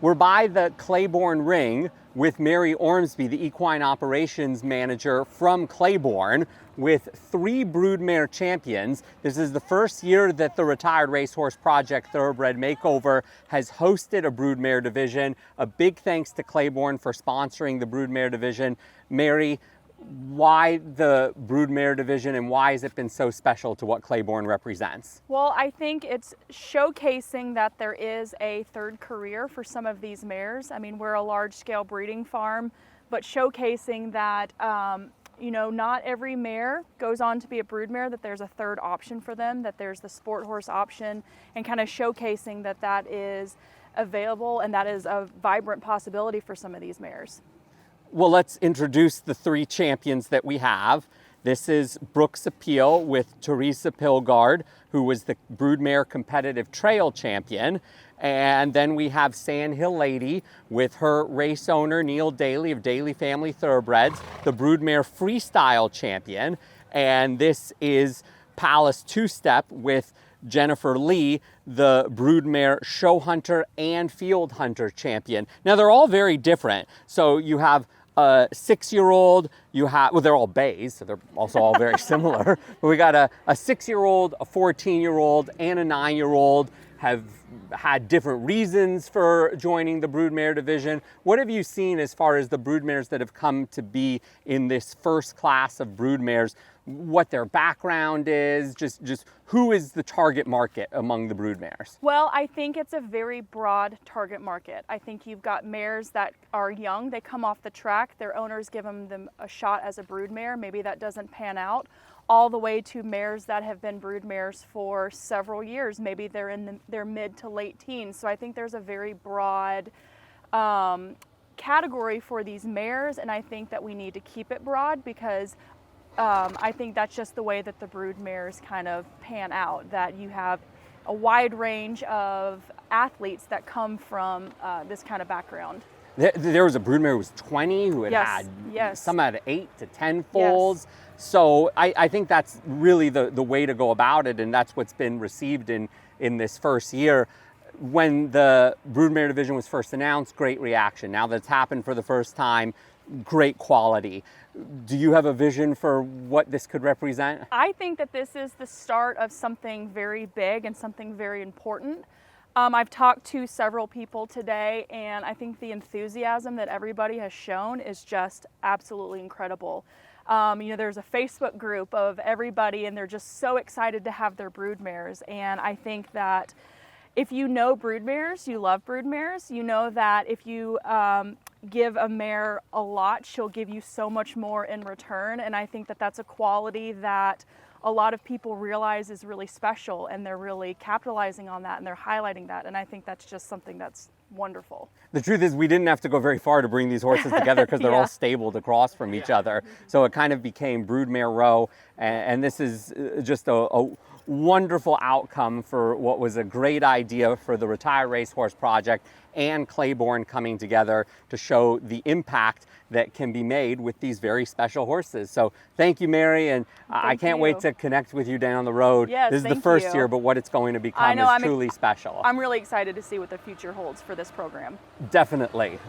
We're by the Claiborne ring with Mary Ormsby, the equine operations manager from Claiborne, with 3 Broodmare champions. This is the first year that the Retired Racehorse Project Thoroughbred Makeover has hosted a Broodmare division. A big thanks to Claiborne for sponsoring the Broodmare division. Mary, why the Broodmare division and why has it been so special to what Claiborne represents? Well, I think it's showcasing that there is a third career for some of these mares. I mean, we're a large-scale breeding farm, but showcasing that you know, not every mare goes on to be a broodmare, that there's a third option for them, that there's the sport horse option, and kind of showcasing that that is available and that is a vibrant possibility for some of these mares. Well, let's introduce the 3 champions that we have. This is Brooks Appeal with Teresa Pilgard, who was the Broodmare Competitive Trail Champion. And then we have Sandhill Lady with her race owner, Neil Daly of Daly Family Thoroughbreds, the Broodmare Freestyle Champion. And this is Palace Two-Step with Jennifer Lee, the Broodmare Show Hunter and Field Hunter Champion. Now, they're all very different. So you have a 6-year-old, well, they're all bays, so they're also all very similar. But we got a 6-year-old, a 14-year-old, and a 9-year-old have had different reasons for joining the Broodmare division. What have you seen as far as the broodmares that have come to be in this first class of broodmares, what their background is, just who is the target market among the broodmares? Well, I think it's a very broad target market. I think you've got mares that are young, they come off the track, their owners give them a shot as a broodmare, maybe that doesn't pan out, all the way to mares that have been broodmares for several years. Maybe they're in their mid to late teens. So I think there's a very broad category for these mares, and I think that we need to keep it broad because I think that's just the way that the broodmares kind of pan out, that you have a wide range of athletes that come from this kind of background. There was a broodmare who was 20 who had some had 8 to 10 foals. Yes. So I think that's really the way to go about it, and that's what's been received in this first year. When the Broodmare division was first announced, great reaction. Now that it's happened for the first time, great quality. Do you have a vision for what this could represent? I think that this is the start of something very big and something very important. I've talked to several people today, and I think the enthusiasm that everybody has shown is just absolutely incredible. You know, there's a Facebook group of everybody, and they're just so excited to have their broodmares. And I think that if you know broodmares, you love broodmares, you know that if you give a mare a lot, she'll give you so much more in return. And I think that that's a quality that a lot of people realize is really special, and they're really capitalizing on that and they're highlighting that. And I think that's just something that's wonderful. The truth is we didn't have to go very far to bring these horses together because they're all stabled across from each other. So it kind of became Broodmare Row, and this is just a wonderful outcome for what was a great idea for the Retired Racehorse Project and Claiborne coming together to show the impact that can be made with these very special horses. So thank you, Mary, and I can't wait to connect with you down the road. Yes, this is the first year, but what it's going to become is truly special. I'm really excited to see what the future holds for this program. Definitely.